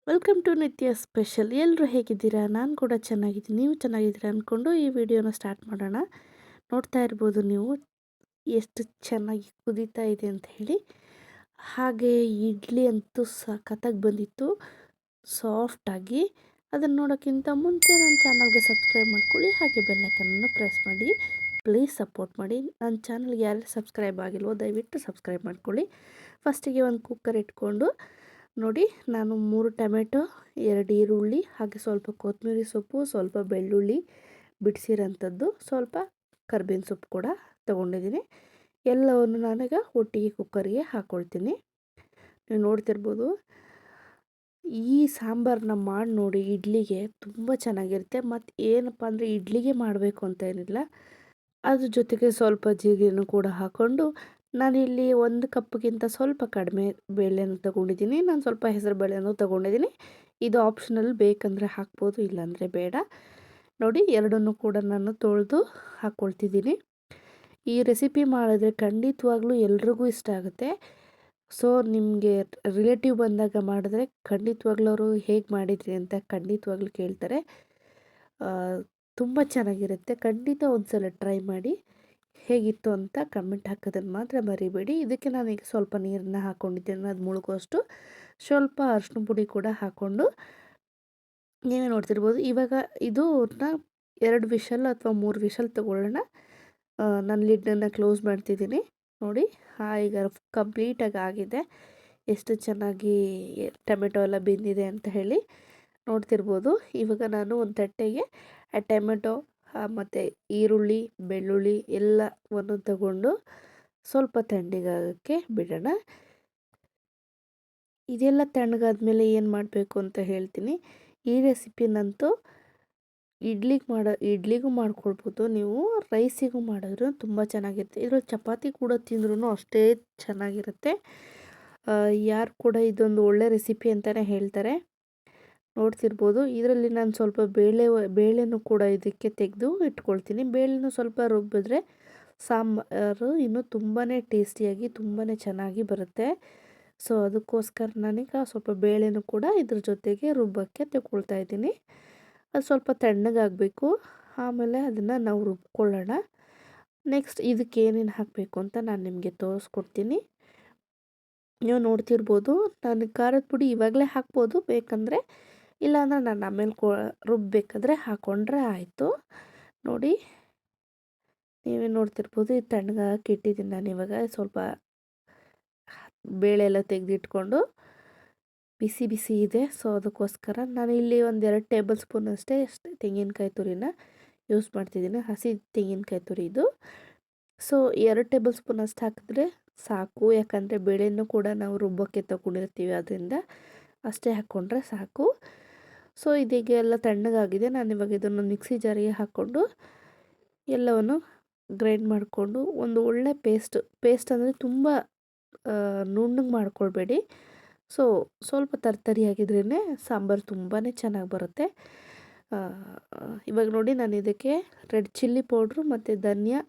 Welcome to ನಿತ್ಯ special. ಎಲ್ಲರೂ ಹೇಗಿದ್ದೀರಾ? ನಾನು ಕೂಡ ಚೆನ್ನಾಗಿದ್ದೀನಿ. ನೀವು ಚೆನ್ನಾಗಿದ್ದೀರಾ ಅಂದ್ಕೊಂಡು ಈ ವಿಡಿಯೋನ ಸ್ಟಾರ್ಟ್ ಮಾಡೋಣ. ನೋಡ್ತಾ ಇರ್ಬೋದು ನೀವು ಎಷ್ಟು ಚೆನ್ನಾಗಿ ಕುದೀತಾ ಇದೆ ಅಂತ ಹೇಳಿ. ಹಾಗೆ ಇಡ್ಲಿ ಅಂತೂ ಸಖತ್ತಾಗಿ ಬಂದಿತ್ತು, ಸಾಫ್ಟಾಗಿ. ಅದನ್ನು ನೋಡೋಕ್ಕಿಂತ ಮುಂಚೆ ನನ್ನ ಚಾನಲ್ಗೆ ಸಬ್ಸ್ಕ್ರೈಬ್ ಮಾಡ್ಕೊಳ್ಳಿ, ಹಾಗೆ ಬೆಲ್ಲೈಕನನ್ನು ಪ್ರೆಸ್ ಮಾಡಿ. ಪ್ಲೀಸ್ ಸಪೋರ್ಟ್ ಮಾಡಿ. ನನ್ನ ಚಾನಲ್ಗೆ ಯಾರು ಸಬ್ಸ್ಕ್ರೈಬ್ ಆಗಿಲ್ವೋ ದಯವಿಟ್ಟು ಸಬ್ಸ್ಕ್ರೈಬ್ ಮಾಡ್ಕೊಳ್ಳಿ. ಫಸ್ಟಿಗೆ ಒಂದು ಕುಕ್ಕರ್ ಇಟ್ಕೊಂಡು ನೋಡಿ, ನಾನು 3 ಟೊಮೆಟೊ, 2 ಈರುಳ್ಳಿ, ಹಾಗೆ ಸ್ವಲ್ಪ ಕೊತ್ತಂಬರಿ ಸೊಪ್ಪು, ಸ್ವಲ್ಪ ಬೆಳ್ಳುಳ್ಳಿ ಬಿಡಿಸಿರೋಂಥದ್ದು, ಸ್ವಲ್ಪ ಕರ್ಬೇವಿನ ಸೊಪ್ಪು ಕೂಡ ತೊಗೊಂಡಿದ್ದೀನಿ. ಎಲ್ಲವನ್ನು ನಾನೀಗ ಒಟ್ಟಿಗೆ ಕುಕ್ಕರ್ಗೆ ಹಾಕ್ಕೊಳ್ತೀನಿ. ನೀವು ನೋಡ್ತಿರ್ಬೋದು. ಈ ಸಾಂಬಾರನ್ನ ಮಾಡಿ ನೋಡಿ, ಇಡ್ಲಿಗೆ ತುಂಬ ಚೆನ್ನಾಗಿರುತ್ತೆ. ಮತ್ತು ಏನಪ್ಪ ಅಂದರೆ ಇಡ್ಲಿಗೆ ಮಾಡಬೇಕು ಅಂತ ಏನಿಲ್ಲ, ಅದ್ರ ಜೊತೆಗೆ ಸ್ವಲ್ಪ ಜೀರಿಗೆನೂ ಕೂಡ ಹಾಕ್ಕೊಂಡು, ನಾನಿಲ್ಲಿ 1 ಕಪ್ಗಿಂತ ಸ್ವಲ್ಪ ಕಡಿಮೆ ಬೇಳೆನ ತೊಗೊಂಡಿದ್ದೀನಿ. ನಾನು ಸ್ವಲ್ಪ ಹೆಸರು ಬೇಳೆನೂ ತೊಗೊಂಡಿದ್ದೀನಿ. ಇದು ಆಪ್ಷನಲ್, ಬೇಕಂದರೆ ಹಾಕ್ಬೋದು, ಇಲ್ಲಾಂದರೆ ಬೇಡ. ನೋಡಿ, ಎರಡನ್ನೂ ಕೂಡ ನಾನು ತೊಳೆದು ಹಾಕ್ಕೊಳ್ತಿದ್ದೀನಿ. ಈ ರೆಸಿಪಿ ಮಾಡಿದ್ರೆ ಖಂಡಿತವಾಗ್ಲೂ ಎಲ್ರಿಗೂ ಇಷ್ಟ ಆಗುತ್ತೆ. ಸೊ ನಿಮಗೆ ರಿಲೇಟಿವ್ ಬಂದಾಗ ಮಾಡಿದ್ರೆ ಖಂಡಿತವಾಗ್ಲೂ ಅವರು ಹೇಗೆ ಮಾಡಿದ್ರಿ ಅಂತ ಖಂಡಿತವಾಗ್ಲೂ ಕೇಳ್ತಾರೆ. ತುಂಬ ಚೆನ್ನಾಗಿರುತ್ತೆ. ಖಂಡಿತ ಒಂದ್ಸಲ ಟ್ರೈ ಮಾಡಿ. ಹೇಗಿತ್ತು ಅಂತ ಕಮೆಂಟ್ ಹಾಕೋದನ್ನು ಮಾತ್ರ ಮರಿಬೇಡಿ. ಇದಕ್ಕೆ ನಾನೀಗ ಸ್ವಲ್ಪ ನೀರನ್ನ ಹಾಕ್ಕೊಂಡಿದ್ದೇನೆ, ಅದು ಮುಳುಗುವಷ್ಟು. ಸ್ವಲ್ಪ ಅರಿಶಿನ ಪುಡಿ ಕೂಡ ಹಾಕ್ಕೊಂಡು ನೀವೇ ನೋಡ್ತಿರ್ಬೋದು. ಇವಾಗ ಇದನ್ನ 2 ವಿಷಲ್ ಅಥವಾ 3 ವಿಷಲ್ ತೊಗೊಳ್ಳೋಣ. ನಾನು ಲಿಡ್ಡನ್ನು ಕ್ಲೋಸ್ ಮಾಡ್ತಿದ್ದೀನಿ. ನೋಡಿ, ಈಗ ಕಂಪ್ಲೀಟಾಗಿ ಆಗಿದೆ. ಎಷ್ಟು ಚೆನ್ನಾಗಿ ಟೊಮೆಟೊ ಎಲ್ಲ ಬೆಂದಿದೆ ಅಂತ ಹೇಳಿ ನೋಡ್ತಿರ್ಬೋದು. ಇವಾಗ ನಾನು ಒಂದು ತಟ್ಟೆಗೆ ಆ ಟೊಮೆಟೊ ಮತ್ತು ಈರುಳ್ಳಿ, ಬೆಳ್ಳುಳ್ಳಿ ಎಲ್ಲವನ್ನು ತಗೊಂಡು ಸ್ವಲ್ಪ ತಣ್ಣಗಾಗೋಕ್ಕೆ ಬಿಡೋಣ. ಇದೆಲ್ಲ ತಣ್ಣಗಾದ್ಮೇಲೆ ಏನು ಮಾಡಬೇಕು ಅಂತ ಹೇಳ್ತೀನಿ. ಈ ರೆಸಿಪಿನಂತೂ ಇಡ್ಲಿಗೂ ಮಾಡ್ಕೊಳ್ಬೋದು, ನೀವು ರೈಸಿಗೂ ಮಾಡಿದ್ರು ತುಂಬ ಚೆನ್ನಾಗಿರುತ್ತೆ. ಇದ್ರಲ್ಲಿ ಚಪಾತಿ ಕೂಡ ತಿಂದ್ರೂ ಅಷ್ಟೇ ಚೆನ್ನಾಗಿರುತ್ತೆ. ಯಾರು ಕೂಡ ಇದೊಂದು ಒಳ್ಳೆ ರೆಸಿಪಿ ಅಂತಲೇ ಹೇಳ್ತಾರೆ. ನೋಡ್ತಿರ್ಬೋದು. ಇದರಲ್ಲಿ ನಾನು ಸ್ವಲ್ಪ ಬೇಳೆನೂ ಕೂಡ ಇದಕ್ಕೆ ತೆಗೆದು ಇಟ್ಕೊಳ್ತೀನಿ. ಬೇಳೆನೂ ಸ್ವಲ್ಪ ರುಬ್ಬಿದ್ರೆ ಸಾಂಬಾರು ಇನ್ನೂ ತುಂಬಾ ಟೇಸ್ಟಿಯಾಗಿ ತುಂಬಾ ಚೆನ್ನಾಗಿ ಬರುತ್ತೆ. ಸೊ ಅದಕ್ಕೋಸ್ಕರ ನಾನೀಗ ಸ್ವಲ್ಪ ಬೇಳೆನೂ ಕೂಡ ಇದ್ರ ಜೊತೆಗೆ ರುಬ್ಬಕ್ಕೆ ತಗೊಳ್ತಾ ಇದ್ದೀನಿ. ಅದು ಸ್ವಲ್ಪ ತಣ್ಣಗಾಗಬೇಕು, ಆಮೇಲೆ ಅದನ್ನು ನಾವು ರುಬ್ಕೊಳ್ಳೋಣ. ನೆಕ್ಸ್ಟ್ ಇದಕ್ಕೆ ಏನೇನು ಹಾಕಬೇಕು ಅಂತ ನಾನು ನಿಮಗೆ ತೋರಿಸ್ಕೊಡ್ತೀನಿ. ನೀವು ನೋಡ್ತಿರ್ಬೋದು, ನಾನು ಖಾರದ ಪುಡಿ ಇವಾಗಲೇ ಹಾಕ್ಬೋದು ಬೇಕಂದರೆ, ಇಲ್ಲಾಂದರೆ ನಾನು ಆಮೇಲೆ ರುಬ್ಬಬೇಕಾದ್ರೆ ಹಾಕ್ಕೊಂಡ್ರೆ ಆಯಿತು. ನೋಡಿ, ನೀವೇ ನೋಡ್ತಿರ್ಬೋದು. ಇದು ತಣ್ಣಗಾಗಕ್ಕೆ ಇಟ್ಟಿದ್ದೀನಿ ನಾನು. ಇವಾಗ ಸ್ವಲ್ಪ ಬೇಳೆ ಎಲ್ಲ ತೆಗೆದಿಟ್ಕೊಂಡು ಬಿಸಿ ಬಿಸಿ ಇದೆ. ಸೊ ಅದಕ್ಕೋಸ್ಕರ ನಾನು ಇಲ್ಲಿ 1-2 ಟೇಬಲ್ ಸ್ಪೂನ್ ಅಷ್ಟೇ ತೆಂಗಿನಕಾಯಿ ತುರಿನ ಯೂಸ್ ಮಾಡ್ತಿದ್ದೀನಿ. ಹಸಿ ತೆಂಗಿನಕಾಯಿ ತುರಿ ಇದು. ಸೊ 2 ಟೇಬಲ್ ಸ್ಪೂನ್ ಅಷ್ಟು ಹಾಕಿದ್ರೆ ಸಾಕು, ಯಾಕಂದರೆ ಬೇಳೆನೂ ಕೂಡ ನಾವು ರುಬ್ಬಕ್ಕೆ ತಗೊಂಡಿರ್ತೀವಿ, ಅದರಿಂದ ಅಷ್ಟೇ ಹಾಕ್ಕೊಂಡ್ರೆ ಸಾಕು. ಸೊ ಇದೀಗ ಎಲ್ಲ ತಣ್ಣಗಾಗಿದೆ. ನಾನು ಇವಾಗ ಇದನ್ನು ಮಿಕ್ಸಿ ಜಾರಿಗೆ ಹಾಕ್ಕೊಂಡು ಎಲ್ಲವನ್ನು ಗ್ರೈಂಡ್ ಮಾಡಿಕೊಂಡು ಒಂದು ಒಳ್ಳೆ ಪೇಸ್ಟ್ ಅಂದರೆ ತುಂಬ ನುಣ್ಣಗೆ ಮಾಡ್ಕೊಳ್ಬೇಡಿ. ಸೊ ಸ್ವಲ್ಪ ತರ್ತರಿಯಾಗಿದ್ರೇ ಸಾಂಬಾರು ತುಂಬಾ ಚೆನ್ನಾಗಿ ಬರುತ್ತೆ. ಇವಾಗ ನೋಡಿ, ನಾನು ಇದಕ್ಕೆ ರೆಡ್ ಚಿಲ್ಲಿ ಪೌಡ್ರು ಮತ್ತು ಧನಿಯಾ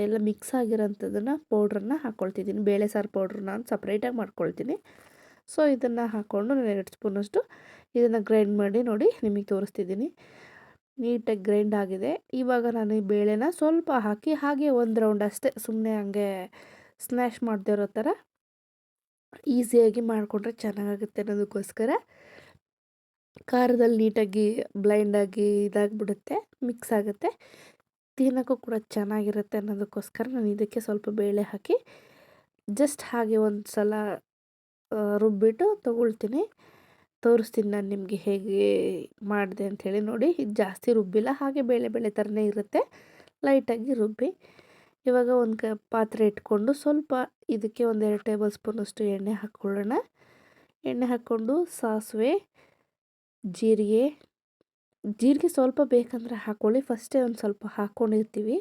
ಎಲ್ಲ ಮಿಕ್ಸ್ ಆಗಿರೋಂಥದ್ದನ್ನು ಪೌಡ್ರನ್ನ ಹಾಕ್ಕೊಳ್ತಿದ್ದೀನಿ. ಬೇಳೆ ಸಾರು ಪೌಡ್ರ್ ನಾನು ಸಪ್ರೇಟಾಗಿ ಮಾಡ್ಕೊಳ್ತೀನಿ. ಸೊ ಇದನ್ನು ಹಾಕ್ಕೊಂಡು ನಾನು 2 ಸ್ಪೂನಷ್ಟು ಇದನ್ನು ಗ್ರೈಂಡ್ ಮಾಡಿ ನೋಡಿ ನಿಮಗೆ ತೋರಿಸ್ತಿದ್ದೀನಿ. ನೀಟಾಗಿ ಗ್ರೈಂಡ್ ಆಗಿದೆ. ಇವಾಗ ನಾನು ಈ ಬೇಳೆನ ಸ್ವಲ್ಪ ಹಾಕಿ ಹಾಗೆ ಒಂದು ರೌಂಡ್ ಅಷ್ಟೇ, ಸುಮ್ಮನೆ ಹಂಗೆ ಸ್ಮ್ಯಾಶ್ ಮಾಡದೇ ಇರೋ ಥರ ಈಸಿಯಾಗಿ ಮಾಡಿಕೊಂಡ್ರೆ ಚೆನ್ನಾಗಾಗುತ್ತೆ ಅನ್ನೋದಕ್ಕೋಸ್ಕರ. ಖಾರದಲ್ಲಿ ನೀಟಾಗಿ ಬ್ಲೈಂಡಾಗಿ ಇದಾಗಿಬಿಡುತ್ತೆ, ಮಿಕ್ಸ್ ಆಗುತ್ತೆ, ತಿನ್ನೋಕ್ಕೂ ಕೂಡ ಚೆನ್ನಾಗಿರುತ್ತೆ ಅನ್ನೋದಕ್ಕೋಸ್ಕರ ನಾನು ಇದಕ್ಕೆ ಸ್ವಲ್ಪ ಬೇಳೆ ಹಾಕಿ ಜಸ್ಟ್ ಹಾಗೆ ಒಂದು ಸಲ ರುಬ್ಬಿಟ್ಟು ತೋರಿಸ್ತೀನಿ ನಾನು ನಿಮಗೆ ಹೇಗೆ ಮಾಡಿದೆ ಅಂಥೇಳಿ. ನೋಡಿ, ಇದು ಜಾಸ್ತಿ ರುಬ್ಬಿಲ್ಲ, ಹಾಗೆ ಬೇಳೆ ಥರನೇ ಇರುತ್ತೆ, ಲೈಟಾಗಿ ರುಬ್ಬಿ. ಇವಾಗ ಒಂದು ಪಾತ್ರೆ ಇಟ್ಕೊಂಡು ಸ್ವಲ್ಪ ಇದಕ್ಕೆ 1-2 ಟೇಬಲ್ ಸ್ಪೂನಷ್ಟು ಎಣ್ಣೆ ಹಾಕ್ಕೊಳ್ಳೋಣ. ಎಣ್ಣೆ ಹಾಕ್ಕೊಂಡು ಸಾಸಿವೆ, ಜೀರಿಗೆ ಸ್ವಲ್ಪ ಬೇಕಂದರೆ ಹಾಕ್ಕೊಳ್ಳಿ, ಫಸ್ಟೇ ಒಂದು ಸ್ವಲ್ಪ ಹಾಕ್ಕೊಂಡಿರ್ತೀವಿ.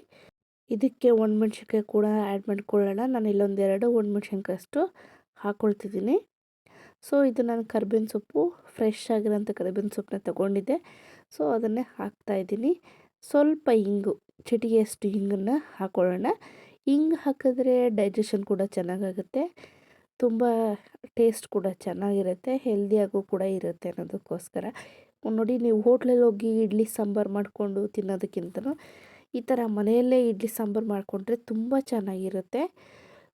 ಇದಕ್ಕೆ ಒಣಮೆಣ್ಸಿನ್ಕಾಯಿ ಕೂಡ ಆ್ಯಡ್ ಮಾಡ್ಕೊಳ್ಳೋಣ. ನಾನು ಇಲ್ಲೊಂದೆರಡು ಒಣಮೆಣ್ಸಿನ್ಕಾಯಿ ಅಷ್ಟು ಹಾಕ್ಕೊಳ್ತಿದ್ದೀನಿ. ಸೊ ಇದು ನಾನು ಕರ್ಬೇವಿನ ಸೊಪ್ಪು, ಫ್ರೆಶ್ ಆಗಿರೋಂಥ ಕರ್ಬೇವಿನ ಸೊಪ್ಪನ್ನ ತೊಗೊಂಡಿದ್ದೆ. ಸೊ ಅದನ್ನೇ ಹಾಕ್ತಾಯಿದ್ದೀನಿ. ಸ್ವಲ್ಪ ಇಂಗು, ಚಿಟಿಗೆಯಷ್ಟು ಇಂಗನ್ನು ಹಾಕ್ಕೊಳ್ಳೋಣ. ಹಿಂಗೆ ಹಾಕಿದ್ರೆ ಡೈಜೆಷನ್ ಕೂಡ ಚೆನ್ನಾಗಾಗುತ್ತೆ. ತುಂಬ ಟೇಸ್ಟ್ ಕೂಡ ಚೆನ್ನಾಗಿರುತ್ತೆ, ಹೆಲ್ದಿಯಾಗೂ ಕೂಡ ಇರುತ್ತೆ ಅನ್ನೋದಕ್ಕೋಸ್ಕರ. ನೋಡಿ, ನೀವು ಹೋಟ್ಲಲ್ಲಿ ಹೋಗಿ ಇಡ್ಲಿ ಸಾಂಬಾರು ಮಾಡಿಕೊಂಡು ತಿನ್ನೋದಕ್ಕಿಂತನೂ ಈ ಥರ ಮನೆಯಲ್ಲೇ ಇಡ್ಲಿ ಸಾಂಬಾರು ಮಾಡಿಕೊಂಡ್ರೆ ತುಂಬ ಚೆನ್ನಾಗಿರುತ್ತೆ.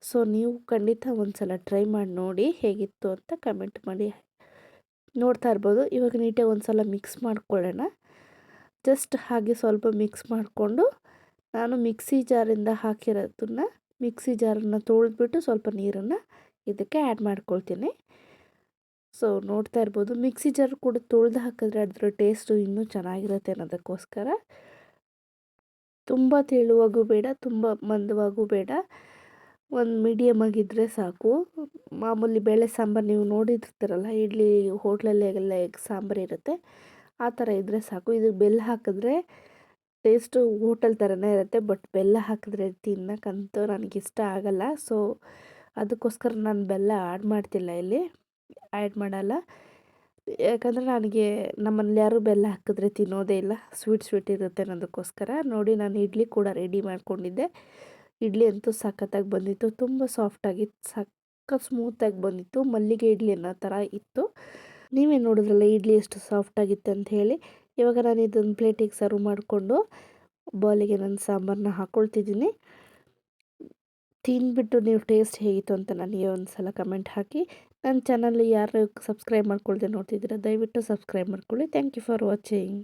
ಸೊ ನೀವು ಖಂಡಿತ ಒಂದು ಸಲ ಟ್ರೈ ಮಾಡಿ ನೋಡಿ, ಹೇಗಿತ್ತು ಅಂತ ಕಮೆಂಟ್ ಮಾಡಿ. ನೋಡ್ತಾ ಇರ್ಬೋದು, ಇವಾಗ ನೀಟಾಗಿ ಒಂದು ಸಲ ಮಿಕ್ಸ್ ಮಾಡ್ಕೊಳ್ಳೋಣ. ಜಸ್ಟ್ ಹಾಗೆ ಸ್ವಲ್ಪ ಮಿಕ್ಸ್ ಮಾಡಿಕೊಂಡು ನಾನು ಮಿಕ್ಸಿ ಜಾರಿಂದ ಹಾಕಿರೋದನ್ನು ಮಿಕ್ಸಿ ಜಾರನ್ನು ತೊಳೆದ್ಬಿಟ್ಟು ಸ್ವಲ್ಪ ನೀರನ್ನು ಇದಕ್ಕೆ ಆ್ಯಡ್ ಮಾಡ್ಕೊಳ್ತೀನಿ. ಸೊ ನೋಡ್ತಾ ಇರ್ಬೋದು, ಮಿಕ್ಸಿ ಜಾರ್ ಕೂಡ ತೊಳೆದು ಹಾಕಿದ್ರೆ ಅದರ ಟೇಸ್ಟು ಇನ್ನೂ ಚೆನ್ನಾಗಿರುತ್ತೆ ಅನ್ನೋದಕ್ಕೋಸ್ಕರ. ತುಂಬ ತೆಳುವಾಗೂ ಬೇಡ, ತುಂಬ ಮಂದವಾಗೂ ಬೇಡ, ಒಂದು ಮೀಡಿಯಮ್ ಆಗಿದ್ದರೆ ಸಾಕು. ಮಾಮೂಲಿ ಬೇಳೆ ಸಾಂಬಾರು ನೀವು ನೋಡಿರ್ತೀರಲ್ಲ, ಇಡ್ಲಿ ಹೋಟ್ಲಲ್ಲೆಲ್ಲ ಸಾಂಬಾರು ಇರುತ್ತೆ, ಆ ಥರ ಇದ್ದರೆ ಸಾಕು. ಇದು ಬೆಲ್ಲ ಹಾಕಿದ್ರೆ ಟೇಸ್ಟು ಹೋಟೆಲ್ ಥರನೇ ಇರುತ್ತೆ, ಬಟ್ ಬೆಲ್ಲ ಹಾಕಿದ್ರೆ ತಿನ್ನೋಕ್ಕಂತೂ ನನಗಿಷ್ಟ ಆಗಲ್ಲ. ಸೊ ಅದಕ್ಕೋಸ್ಕರ ನಾನು ಬೆಲ್ಲ ಆ್ಯಡ್ ಮಾಡ್ತಿಲ್ಲ, ಇಲ್ಲಿ ಆ್ಯಡ್ ಮಾಡಲ್ಲ. ಯಾಕಂದರೆ ನನಗೆ ನಮ್ಮಲ್ಲಿ ಯಾರೂ ಬೆಲ್ಲ ಹಾಕಿದ್ರೆ ತಿನ್ನೋದೇ ಇಲ್ಲ, ಸ್ವೀಟ್ ಇರುತ್ತೆ ಅನ್ನೋದಕ್ಕೋಸ್ಕರ. ನೋಡಿ, ನಾನು ಇಡ್ಲಿ ಕೂಡ ರೆಡಿ ಮಾಡ್ಕೊಂಡಿದ್ದೆ. ಇಡ್ಲಿ ಅಂತೂ ಸಖತ್ತಾಗಿ ಬಂದಿತ್ತು, ತುಂಬ ಸಾಫ್ಟಾಗಿ ಸಖತ್ ಸ್ಮೂತಾಗಿ ಬಂದಿತ್ತು, ಮಲ್ಲಿಗೆ ಇಡ್ಲಿ ಅನ್ನೋ ಥರ ಇತ್ತು. ನೀವೇ ನೋಡಿದ್ರಲ್ಲ ಇಡ್ಲಿ ಎಷ್ಟು ಸಾಫ್ಟಾಗಿತ್ತು ಅಂತ ಹೇಳಿ. ಇವಾಗ ನಾನು ಇದೊಂದು ಪ್ಲೇಟಿಗೆ ಸರ್ವ್ ಮಾಡಿಕೊಂಡು ಬೌಲಿಗೆ ನಾನು ಸಾಂಬಾರನ್ನ ಹಾಕ್ಕೊಳ್ತಿದ್ದೀನಿ. ತಿಂದ್ಬಿಟ್ಟು ನೀವು ಟೇಸ್ಟ್ ಹೇಗಿತ್ತು ಅಂತ ನನಗೆ ಒಂದು ಸಲ ಕಮೆಂಟ್ ಹಾಕಿ. ನನ್ನ ಚಾನಲ್ ಯಾರು ಸಬ್ಸ್ಕ್ರೈಬ್ ಮಾಡ್ಕೊಳ್ದೆ ನೋಡ್ತಿದ್ದೀರಾ, ದಯವಿಟ್ಟು ಸಬ್ಸ್ಕ್ರೈಬ್ ಮಾಡ್ಕೊಳ್ಳಿ. Thank you for watching.